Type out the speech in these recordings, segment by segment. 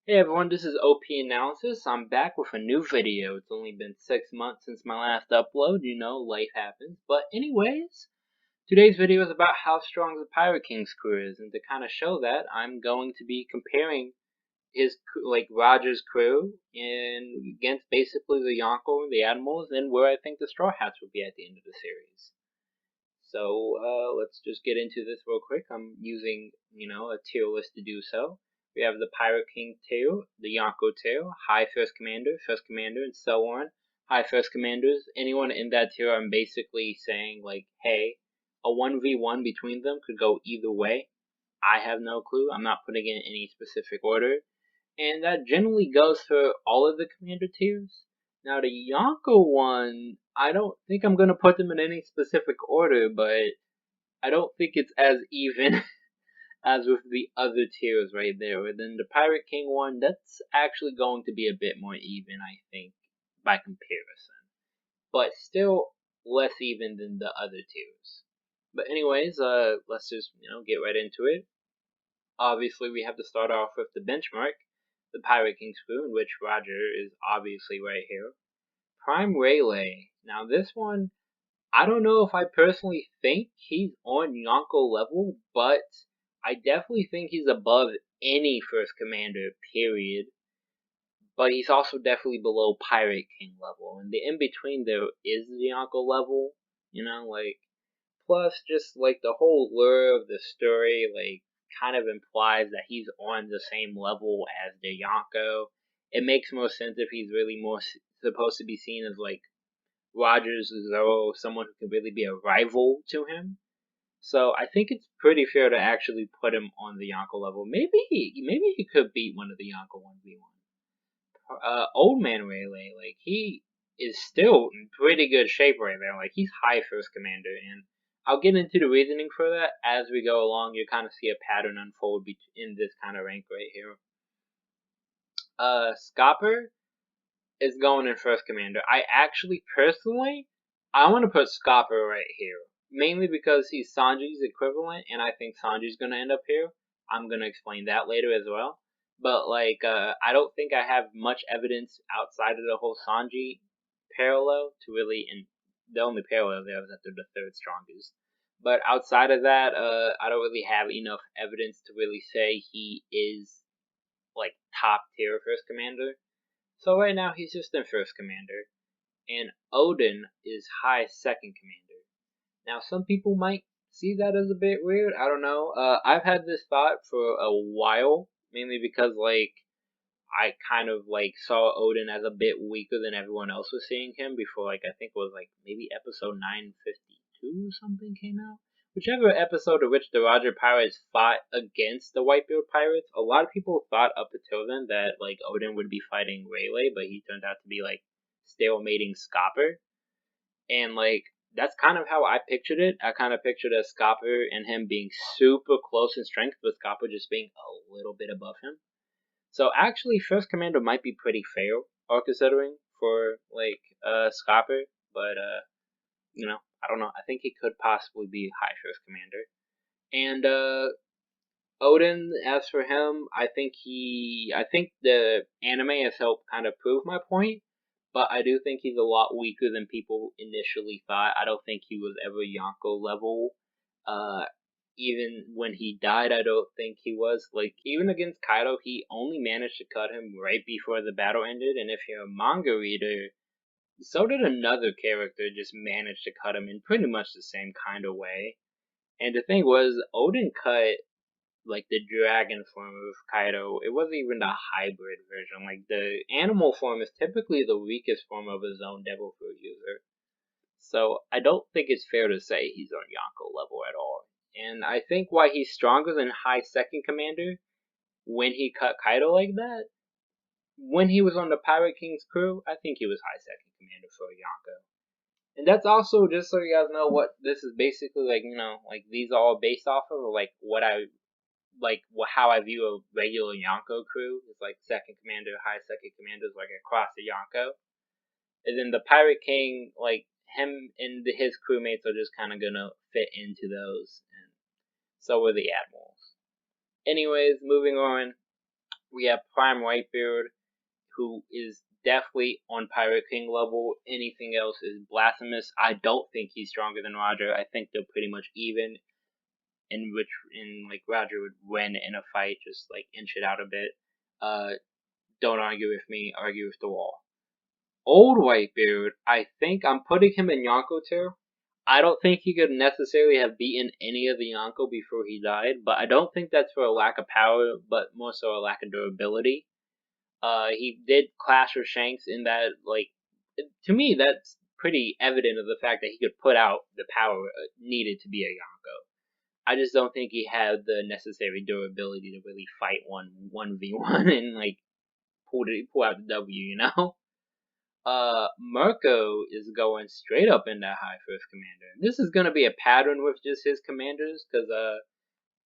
Hey everyone, this is OP Analysis. I'm back with a new video. It's only been 6 months since my last upload. You know, life happens. But anyways, today's video is about how strong the Pirate King's crew is. And to kind of show that, I'm going to be comparing his, Roger's crew against basically the Yonko, the Admirals, and where I think the Straw Hats will be at the end of the series. So, let's just get into this real quick. I'm using, a tier list to do so. We have the Pirate King tier, the Yonko tier, High First Commander, and so on. High First Commanders, anyone in that tier, I'm basically saying, hey, a 1v1 between them could go either way. I have no clue. I'm not putting it in any specific order. And that generally goes for all of the commander tiers. Now, the Yonko one, I don't think I'm going to put them in any specific order, but I don't think it's as even as with the other tiers right there. And then the Pirate King one, that's actually going to be a bit more even, I think, by comparison. But still less even than the other tiers. But anyways, let's just, get right into it. Obviously, we have to start off with the benchmark, the Pirate King's crew, in which Roger is obviously right here. Prime Rayleigh. Now, this one, I don't know if I personally think he's on Yonko level, but I definitely think he's above any First Commander, period. But he's also definitely below Pirate King level. And the in-between there is the Yonko level, plus just, the whole lure of the story, kind of implies that he's on the same level as the Yonko. It makes more sense if he's really more supposed to be seen as, Rogers Zoro, someone who can really be a rival to him. So I think it's pretty fair to actually put him on the Yonko level. Maybe he could beat one of the Yonko 1v1. Old Man Rayleigh, he is still in pretty good shape right there. He's high First Commander, and I'll get into the reasoning for that as we go along. You kind of see a pattern unfold in this kind of rank right here. Scopper is going in First Commander. I actually, personally, I want to put Scopper right here. Mainly because he's Sanji's equivalent, and I think Sanji's going to end up here. I'm going to explain that later as well. But, I don't think I have much evidence outside of the whole Sanji parallel to really, and the only parallel there is that they're the third strongest. But outside of that, I don't really have enough evidence to really say he is, top tier First Commander. So right now, he's just in First Commander. And Odin is high Second Commander. Now, some people might see that as a bit weird. I don't know. I've had this thought for a while, mainly because, I kind of, saw Odin as a bit weaker than everyone else was seeing him before, I think it was, maybe episode 952 or something came out. Whichever episode in which the Roger Pirates fought against the Whitebeard Pirates, a lot of people thought up until then that, Odin would be fighting Rayleigh, but he turned out to be, stalemating Scopper. And, that's kind of how I pictured it. I kind of pictured as Scopper and him being super close in strength, but Scopper just being a little bit above him. So actually, First Commander might be pretty fair, all considering, for, Scopper. But, I don't know. I think he could possibly be high First Commander. And, Odin, as for him, I think the anime has helped kind of prove my point. But I do think he's a lot weaker than people initially thought. I don't think he was ever Yonko level. Even when he died, I don't think he was. Even against Kaido, he only managed to cut him right before the battle ended. And if you're a manga reader, so did another character just manage to cut him in pretty much the same kind of way. And the thing was, Odin cut the dragon form of Kaido. It wasn't even the hybrid version. The animal form is typically the weakest form of his own Devil Fruit user. So I don't think it's fair to say he's on Yonko level at all. And I think why he's stronger than high Second Commander when he cut Kaido like that, when he was on the Pirate King's crew, I think he was high Second Commander for Yonko. And that's also, just so you guys know, what this is basically these are all based off of, what I how I view a regular Yonko crew. It's Second Commander, high Second Commanders, across the Yonko. And then the Pirate King, him and his crewmates are just kind of gonna fit into those. And so are the Admirals. Anyways, moving on. We have Prime Whitebeard, who is definitely on Pirate King level. Anything else is blasphemous. I don't think he's stronger than Roger. I think they're pretty much even. In Roger would win in a fight, just like inch it out a bit. Don't argue with me, argue with the wall. Old Whitebeard, I think I'm putting him in Yonko tier. I don't think he could necessarily have beaten any of the Yonko before he died, but I don't think that's for a lack of power, but more so a lack of durability. He did clash with Shanks in that, like, to me, that's pretty evident of the fact that he could put out the power needed to be a Yonko. I just don't think he had the necessary durability to really fight 1v1 and, like, pull out the W, you know? Mirko is going straight up in that high first commander. This is gonna be a pattern with just his commanders, because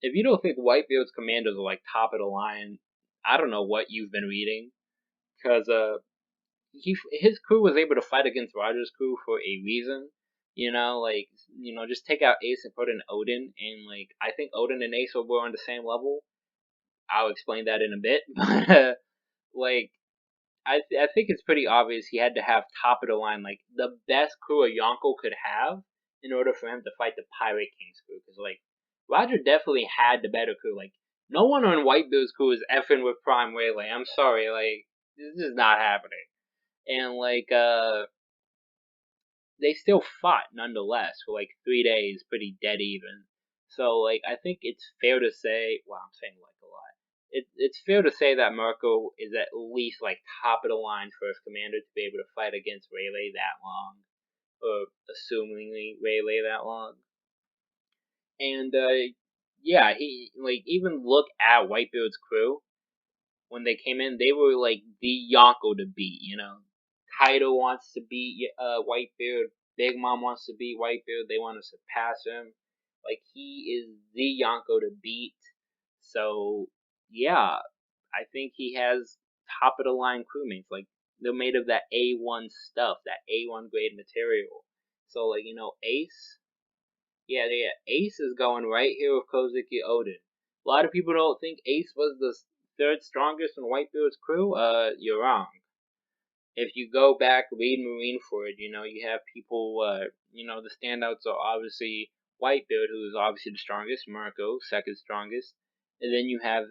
if you don't think Whitebeard's commanders are like top of the line, I don't know what you've been reading, because his crew was able to fight against Roger's crew for a reason. Just take out Ace and put in Odin, and like I think Odin and Ace were on the same level. I'll explain that in a bit, but like I think it's pretty obvious he had to have top of the line, like the best crew a Yonko could have in order for him to fight the Pirate King's crew. Because like Roger definitely had the better crew. Like no one on Whitebeard's crew is effing with Prime Waylay. I'm sorry, like this is not happening. And like they still fought nonetheless for like 3 days, pretty dead even. So like I think it's fair to say, well, I'm saying like a lot. It's fair to say that Mirko is at least like top of the line first commander to be able to fight against Rayleigh that long, or assumingly Rayleigh that long. And yeah, he like even look at Whitebeard's crew when they came in, they were like the Yonko to beat. Kaido wants to beat Whitebeard. Big Mom wants to beat Whitebeard. They want to surpass him. Like he is the Yonko to beat. So yeah, I think he has top of the line crewmates. Like they're made of that A1 stuff, that A1 grade material. So like Ace, yeah, Ace is going right here with Kozuki Odin. A lot of people don't think Ace was the third strongest in Whitebeard's crew. You're wrong. If you go back, read Marineford, you have people, the standouts are obviously Whitebeard, who is obviously the strongest, Mirko, second strongest, and then you have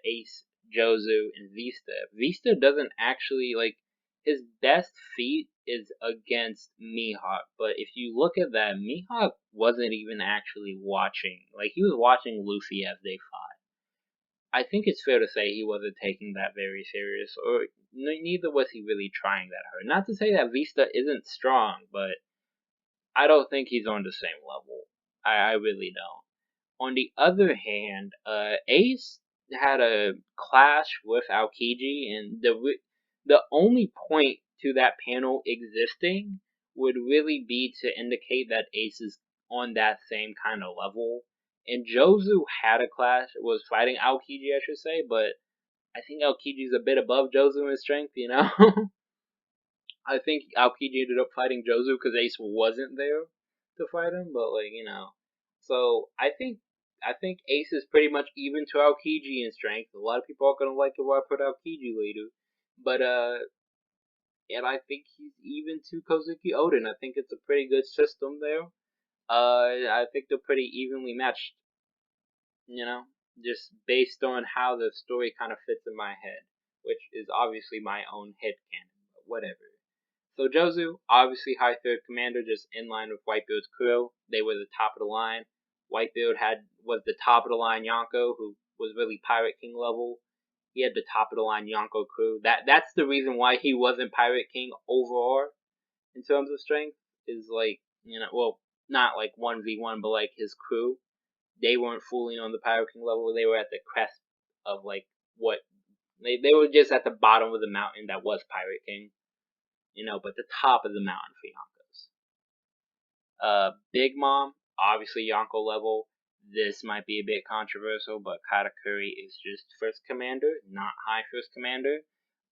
Ace, Jozu, and Vista. Vista doesn't actually, like, his best feat is against Mihawk, but if you look at that, Mihawk wasn't even actually watching. Like, he was watching Luffy as they fought. I think it's fair to say he wasn't taking that very serious, or neither was he really trying that hard. Not to say that Vista isn't strong, but I don't think he's on the same level. I really don't. On the other hand, Ace had a clash with Aokiji, and the only point to that panel existing would really be to indicate that Ace is on that same kind of level. And Jozu had a clash, was fighting Aokiji, I should say, but I think Aokiji's a bit above Jozu in strength, I think Aokiji ended up fighting Jozu because Ace wasn't there to fight him, but so I think Ace is pretty much even to Aokiji in strength. A lot of people are gonna like it when I put Aokiji later, but and I think he's even to Kozuki Odin. I think it's a pretty good system there. I think they're pretty evenly matched, just based on how the story kind of fits in my head, which is obviously my own head canon, but whatever. So Jozu, obviously high third commander, just in line with Whitebeard's crew. They were the top of the line. Whitebeard was the top of the line Yonko, who was really Pirate King level. He had the top of the line Yonko crew. That's the reason why he wasn't Pirate King overall in terms of strength. Is like well, not like 1v1, but like his crew. They weren't fully on the Pirate King level. They were at the crest of like what they were just at the bottom of the mountain that was Pirate King. But the top of the mountain for Yonkos. Big Mom, obviously Yonko level. This might be a bit controversial, but Katakuri is just first commander, not high first commander.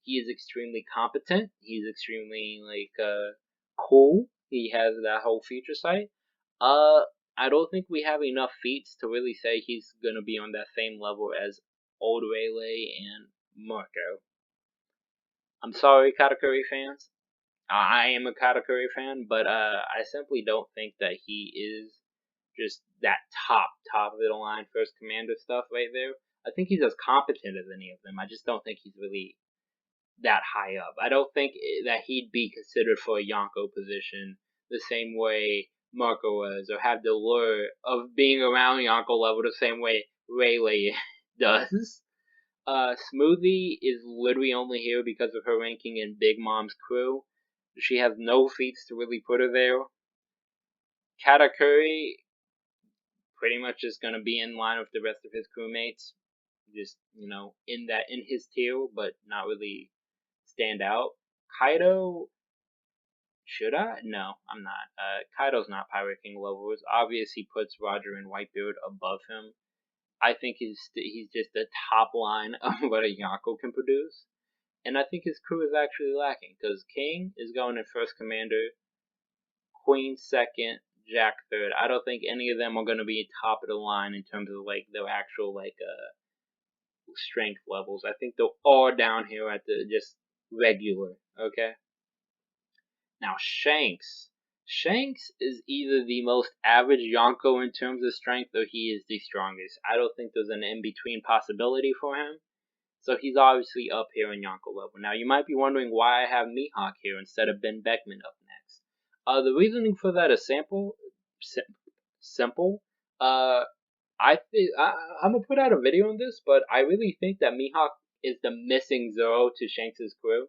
He is extremely competent. He's extremely cool. He has that whole feature site. I don't think we have enough feats to really say he's gonna be on that same level as Old Rayleigh and Marco. I'm sorry, Katakuri fans. I am a Katakuri fan, but I simply don't think that he is just that top of the line first commander stuff right there. I think he's as competent as any of them. I just don't think he's really that high up. I don't think that he'd be considered for a Yonko position the same way Marco was, or have the lure of being around Yonko level the same way Rayleigh does. Smoothie is literally only here because of her ranking in Big Mom's crew. She has no feats to really put her there. Katakuri pretty much is gonna be in line with the rest of his crewmates, just in his tier, but not really stand out. Kaido, should I? No, I'm not. Kaido's not Pirate King level. It's obvious he puts Roger and Whitebeard above him. I think he's just the top line of what a Yonko can produce. And I think his crew is actually lacking, because King is going in first commander, Queen second, Jack third. I don't think any of them are going to be top of the line in terms of like their actual strength levels. I think they're all down here at the just regular, okay? Now Shanks. Shanks is either the most average Yonko in terms of strength, or he is the strongest. I don't think there's an in-between possibility for him. So he's obviously up here in Yonko level. Now you might be wondering why I have Mihawk here instead of Ben Beckman up next. The reasoning for that is simple. I'm gonna put out a video on this, but I really think that Mihawk is the missing Zoro to Shanks' crew.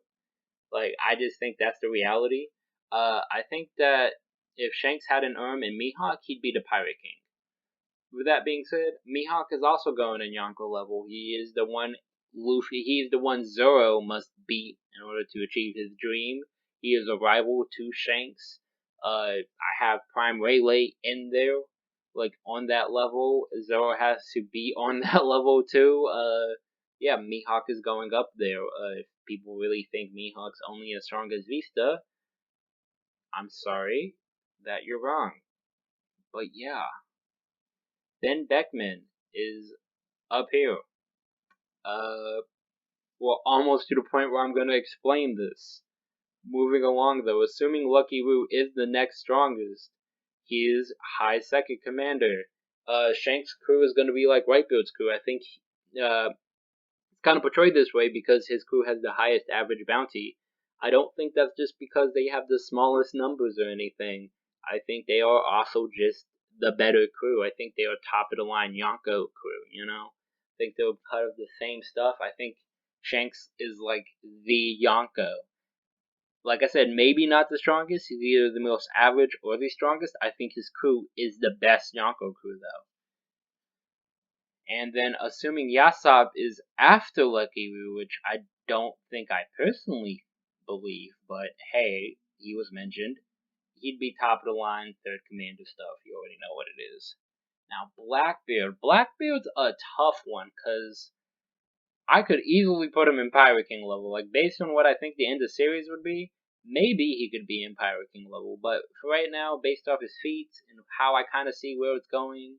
Like, I just think that's the reality. I think that if Shanks had an and Mihawk, he'd be the Pirate King. With that being said, Mihawk is also going in Yonko level. He is the one he's the one Zoro must beat in order to achieve his dream. He is a rival to Shanks. I have Prime Rayleigh in there, like on that level. Zoro has to be on that level too. Yeah, Mihawk is going up there. If people really think Mihawk's only as strong as Vista, I'm sorry that you're wrong. But yeah, Ben Beckman is up here. Well, almost to the point where I'm going to explain this. Moving along though, assuming Lucky Root is the next strongest, he is high second commander. Shanks' crew is going to be like Whitebeard's crew. I think it's kind of portrayed this way because his crew has the highest average bounty. I don't think that's just because they have the smallest numbers or anything. I think they are also just the better crew. I think they are top of the line Yonko crew, I think they're part of the same stuff. I think Shanks is like the Yonko. Like I said, maybe not the strongest. He's either the most average or the strongest. I think his crew is the best Yonko crew, though. And then, assuming Yasop is after Lucky Roo, which I don't think I personally believe, but hey, he was mentioned. He'd be top of the line, third commander stuff. You already know what it is. Now, Blackbeard. Blackbeard's a tough one, because I could easily put him in Pirate King level. Like, based on what I think the end of the series would be, maybe he could be in Pirate King level. But for right now, based off his feats and how I kind of see where it's going,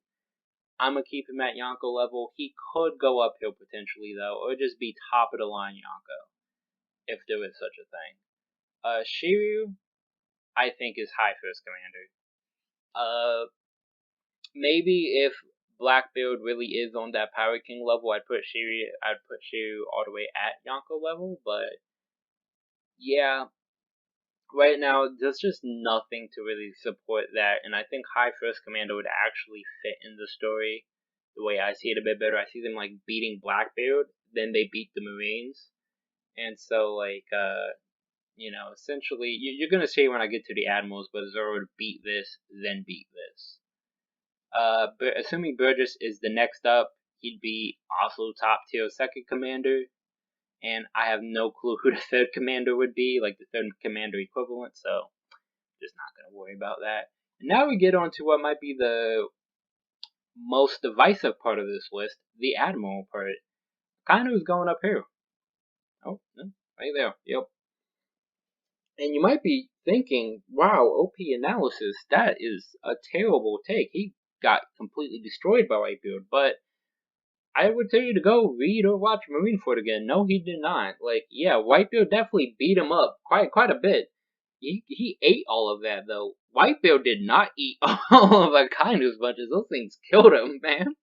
I'm going to keep him at Yonko level. He could go uphill potentially, though, or just be top of the line Yonko, if there is such a thing. Shiryu, I think, is high first commander. Maybe if Blackbeard really is on that Pirate King level, I'd put Shiryu all the way at Yonko level, but yeah, right now there's just nothing to really support that, and I think High First Commander would actually fit in the story the way I see it a bit better. I see them like beating Blackbeard, then they beat the Marines, and so essentially you're gonna see when I get to the Admirals, but Zoro would beat this, then beat this. But assuming Burgess is the next up, he'd be also top tier second commander, and I have no clue who the third commander would be, like the third commander equivalent, so just not gonna worry about that. And now we get on to what might be the most divisive part of this list, the Admiral part. Kind of is going up here. Oh, right there, yep. And you might be thinking, wow, OP analysis, that is a terrible take. He got completely destroyed by Whitebeard, but I would tell you to go read or watch Marineford again. No, he did not. Like, yeah, Whitebeard definitely beat him up quite a bit. He ate all of that though. Whitebeard did not eat all of Akainu's bunches. Those things killed him, man.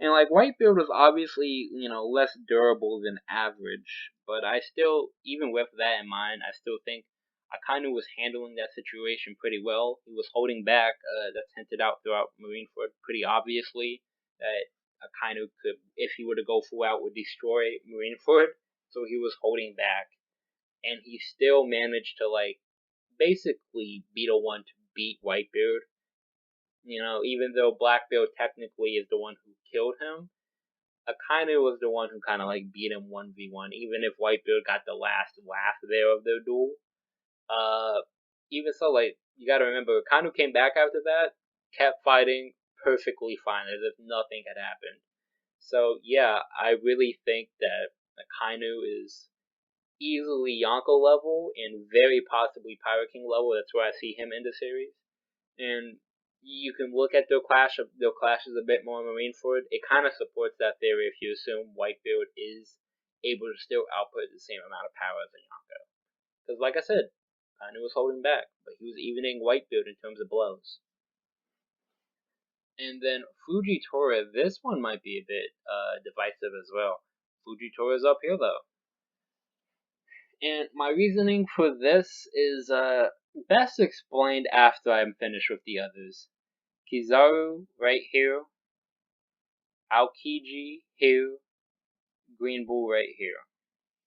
And like Whitebeard was obviously, less durable than average, but I still, even with that in mind, I still think Akainu was handling that situation pretty well. He was holding back. That's hinted out throughout Marineford pretty obviously that Akainu could, if he were to go full out, would destroy Marineford. So he was holding back, and he still managed to like basically beat a one to beat Whitebeard. Even though Blackbeard technically is the one who killed him, Akainu was the one who kind of like beat him 1v1, even if Whitebeard got the last laugh there of their duel. Even so, like, you gotta remember, Akainu came back after that, kept fighting perfectly fine, as if nothing had happened. So, yeah, I really think that Akainu is easily Yonko level and very possibly Pyro King level. That's where I see him in the series. And you can look at their clashes a bit more in Marineford. It kind of supports that theory if you assume Whitebeard is able to still output the same amount of power as a Yonko. Because, like I said, Akainu was holding back, but he was evening Whitebeard in terms of blows. And then Fujitora, this one might be a bit divisive as well. Fujitora is up here though. And my reasoning for this is best explained after I'm finished with the others. Kizaru right here, Aokiji here, Green Bull right here.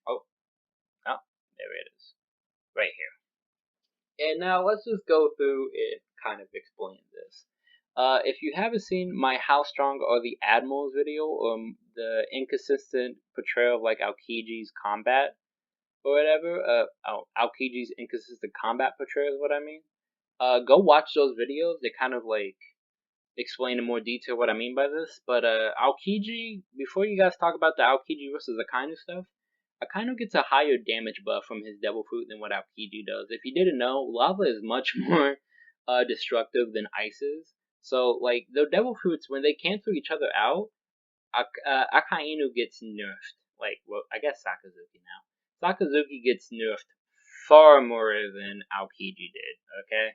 Oh, there it is. Right here. And now let's just go through and kind of explain this. If you haven't seen my How Strong Are the Admirals video, or the inconsistent portrayal of like Aokiji's combat, or whatever, Aokiji's inconsistent combat portrayal is what I mean. Go watch those videos. They kind of like explain in more detail what I mean by this. But Aokiji, before you guys talk about the Aokiji versus Akainu stuff, Akainu gets a higher damage buff from his Devil Fruit than what Aokiji does. If you didn't know, lava is much more destructive than ice is. So like the Devil Fruits, when they cancel each other out, Akainu gets nerfed. Like, well, I guess Sakazuki now. Sakazuki gets nerfed far more than Aokiji did. Okay,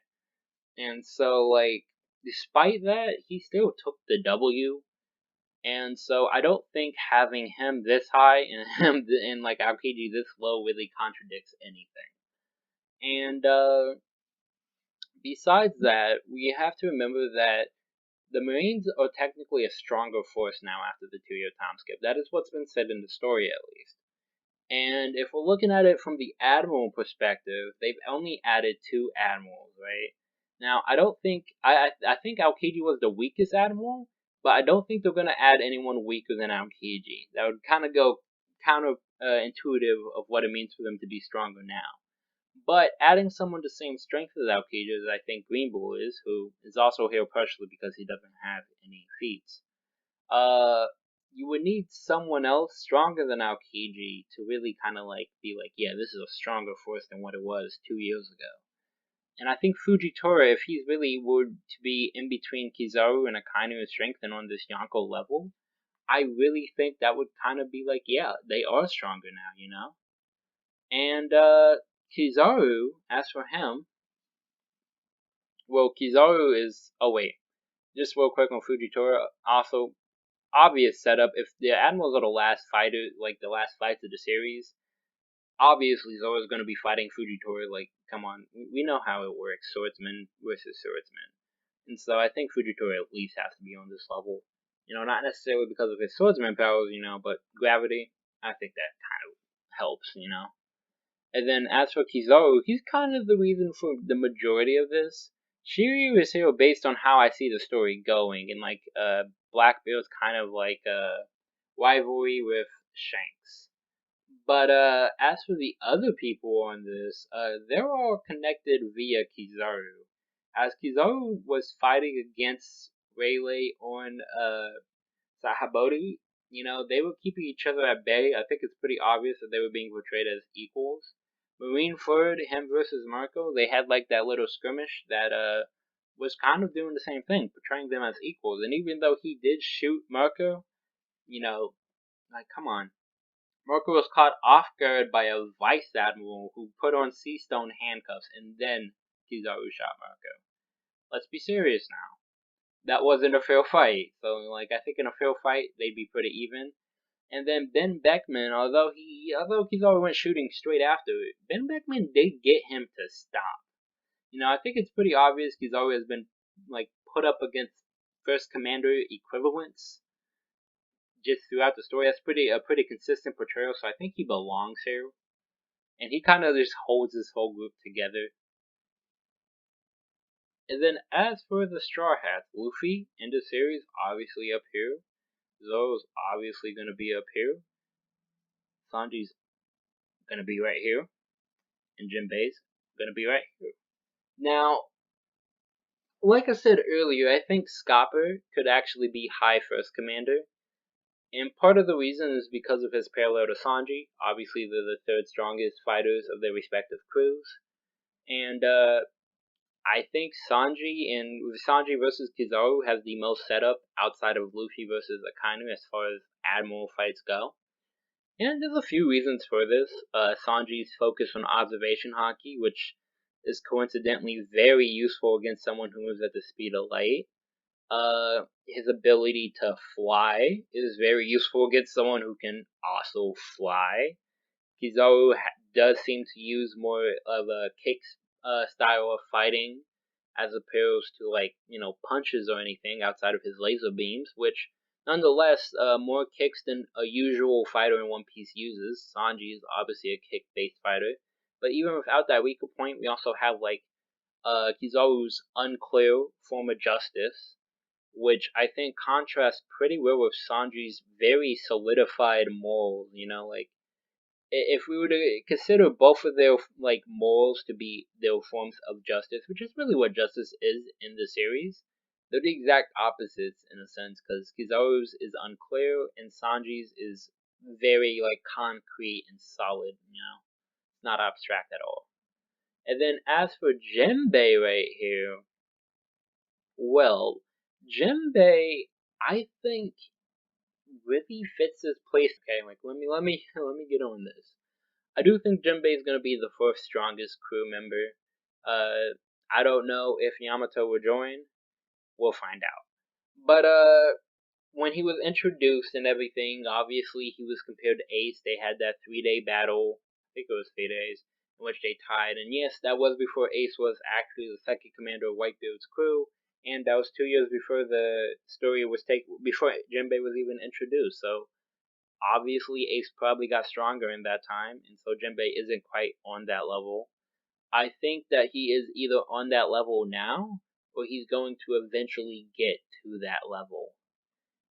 and so like despite that, he still took the W. And so I don't think having him this high and him and like Aokiji this low really contradicts anything. And besides that, we have to remember that the Marines are technically a stronger force now after the 2-year time skip. That is what's been said in the story, at least. And if we're looking at it from the Admiral perspective, they've only added 2 Admirals, right? Now, I don't think I think Aokiji was the weakest Admiral, but I don't think they're gonna add anyone weaker than Aokiji. That would kind of go counter intuitive of what it means for them to be stronger now. But adding someone the same strength as Aokiji, as I think Green Bull is, who is also here partially because he doesn't have any feats, you would need someone else stronger than Aokiji to really kind of like be like, yeah, this is a stronger force than what it was 2 years ago. And I think Fujitora, if he's really were to be in between Kizaru and Akainu in strength and on this Yonko level, I really think that would kind of be like, yeah, they are stronger now. And Kizaru, as for him, well, Kizaru is. Oh wait, just real quick on Fujitora. Also, obvious setup. If the Admirals are the last fighter, like the last fights of the series, obviously Zoro's going to be fighting Fujitora. Like, come on, we know how it works, swordsman versus swordsman. And so I think Fujitora at least has to be on this level. Not necessarily because of his swordsman powers, but gravity. I think that kind of helps. And then as for Kizaru, he's kind of the reason for the majority of this. Shiryu is here based on how I see the story going, and like Blackbeard's kind of like a rivalry with Shanks. But as for the other people on this, they're all connected via Kizaru. As Kizaru was fighting against Rayleigh on Sahabodi, they were keeping each other at bay. I think it's pretty obvious that they were being portrayed as equals. Marineford, him versus Marco, they had like that little skirmish that was kind of doing the same thing, portraying them as equals. And even though he did shoot Marco, like, come on. Marco was caught off guard by a vice admiral who put on sea stone handcuffs, and then Kizaru shot Marco. Let's be serious now. That wasn't a fair fight. So, like, I think in a fair fight, they'd be pretty even. And then Ben Beckman, although Kizaru went shooting straight after it, Ben Beckman did get him to stop. I think it's pretty obvious Kizaru has been, like, put up against First Commander equivalents just throughout the story. That's a pretty consistent portrayal, so I think he belongs here. And he kind of just holds this whole group together. And then as for the Straw Hats, Luffy in the series obviously up here. Zoro's obviously gonna be up here. Sanji's gonna be right here. And Jinbei's gonna be right here. Now, like I said earlier, I think Scopper could actually be High First Commander. And part of the reason is because of his parallel to Sanji. Obviously, they're the third strongest fighters of their respective crews. And I think Sanji versus Kizaru has the most setup outside of Luffy versus Akainu as far as Admiral fights go. And there's a few reasons for this. Sanji's focus on observation haki, which is coincidentally very useful against someone who moves at the speed of light. His ability to fly is very useful against someone who can also fly. Kizaru does seem to use more of a kick style of fighting as opposed to, like, punches or anything outside of his laser beams, which nonetheless more kicks than a usual fighter in One Piece uses. Sanji is obviously a kick-based fighter, but even without that weaker point, we also have, like, Kizaru's unclear form of justice, which I think contrasts pretty well with Sanji's very solidified morals. Like, if we were to consider both of their, like, morals to be their forms of justice, which is really what justice is in the series, they're the exact opposites in a sense, because Kizaru's is unclear and Sanji's is very, like, concrete and solid. Not abstract at all. And then as for Jinbei right here, well, Jinbei, I think, really fits his place. Okay, like, let me get on this. I do think Jinbei is gonna be the fourth strongest crew member. I don't know if Yamato will join. We'll find out. But when he was introduced and everything, obviously he was compared to Ace. They had that 3-day battle. I think it was 3 days in which they tied. And yes, that was before Ace was actually the second commander of Whitebeard's crew. And that was 2 years before the story was before Jinbei was even introduced. So obviously Ace probably got stronger in that time, and so Jinbei isn't quite on that level. I think that he is either on that level now, or he's going to eventually get to that level.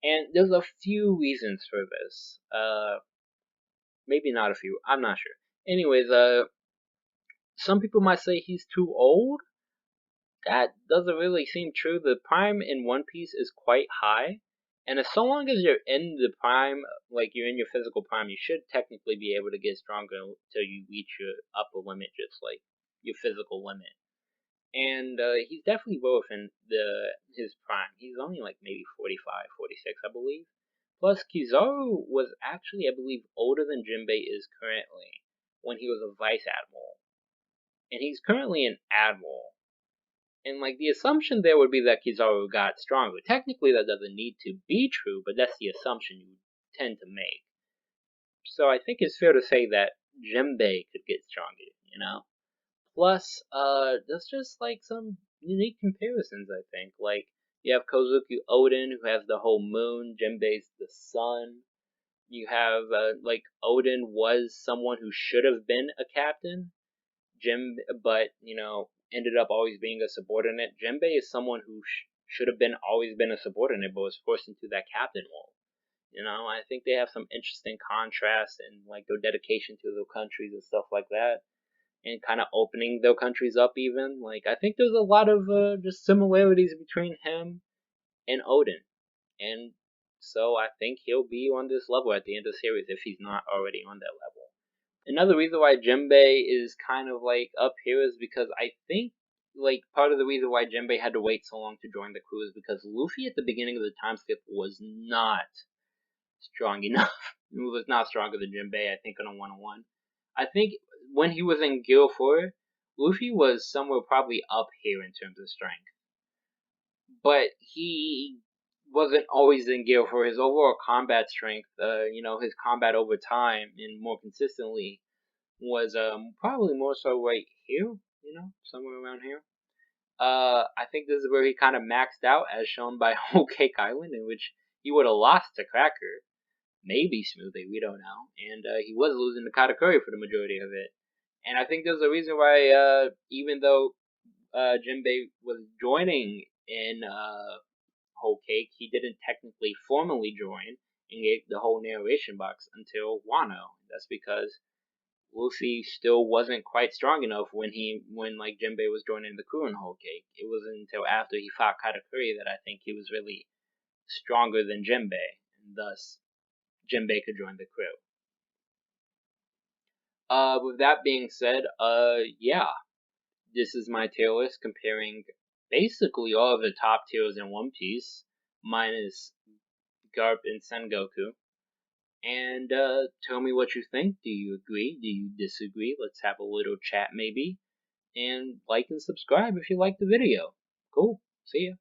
And there's a few reasons for this. Maybe not a few, I'm not sure. Anyways, some people might say he's too old. That doesn't really seem true. The prime in One Piece is quite high, and as so long as you're in the prime, like you're in your physical prime, you should technically be able to get stronger until you reach your upper limit, just like your physical limit. And he's definitely well within his prime. He's only like maybe 45, 46, I believe. Plus, Kizaru was actually, I believe, older than Jinbei is currently when he was a vice admiral, and he's currently an admiral. And, like, the assumption there would be that Kizaru got stronger. Technically, that doesn't need to be true, but that's the assumption you tend to make. So I think it's fair to say that Jinbei could get stronger. Plus, there's just, like, some unique comparisons, I think. Like, you have Kozuki Oden, who has the whole moon. Jinbei's the sun. You have, like, Oden was someone who should have been a captain. But ended up always being a subordinate. Jinbei is someone who should have always been a subordinate, but was forced into that captain role. I think they have some interesting contrasts and, like, their dedication to their countries and stuff like that, and kind of opening their countries up. Even, like, I think there's a lot of just similarities between him and Oden, and so I think he'll be on this level at the end of the series if he's not already on that level. Another reason why Jinbei is kind of, like, up here is because I think, like, part of the reason why Jinbei had to wait so long to join the crew is because Luffy at the beginning of the time skip was not strong enough. He was not stronger than Jinbei, I think, on a one-on-one. I think when he was in Gear 4, Luffy was somewhere probably up here in terms of strength. But he wasn't always in Gear 4. His overall combat strength, his combat over time and more consistently was probably more so right here, somewhere around here. I think this is where he kind of maxed out, as shown by Whole Cake Island, in which he would have lost to Cracker, maybe Smoothie, we don't know, and he was losing to Katakuri for the majority of it. And I think there's a reason why, even though Jinbei was joining in Whole Cake, he didn't technically formally join and get the whole narration box until Wano. That's because Luffy still wasn't quite strong enough when like Jinbei was joining the crew in Whole Cake. It wasn't until after he fought Katakuri that I think he was really stronger than Jinbei, and thus Jinbei could join the crew. With that being said, yeah, this is my tier list comparing basically all of the top tiers in One Piece, minus Garp and Sengoku. And tell me what you think. Do you agree? Do you disagree? Let's have a little chat maybe. And like and subscribe if you like the video. Cool. See ya.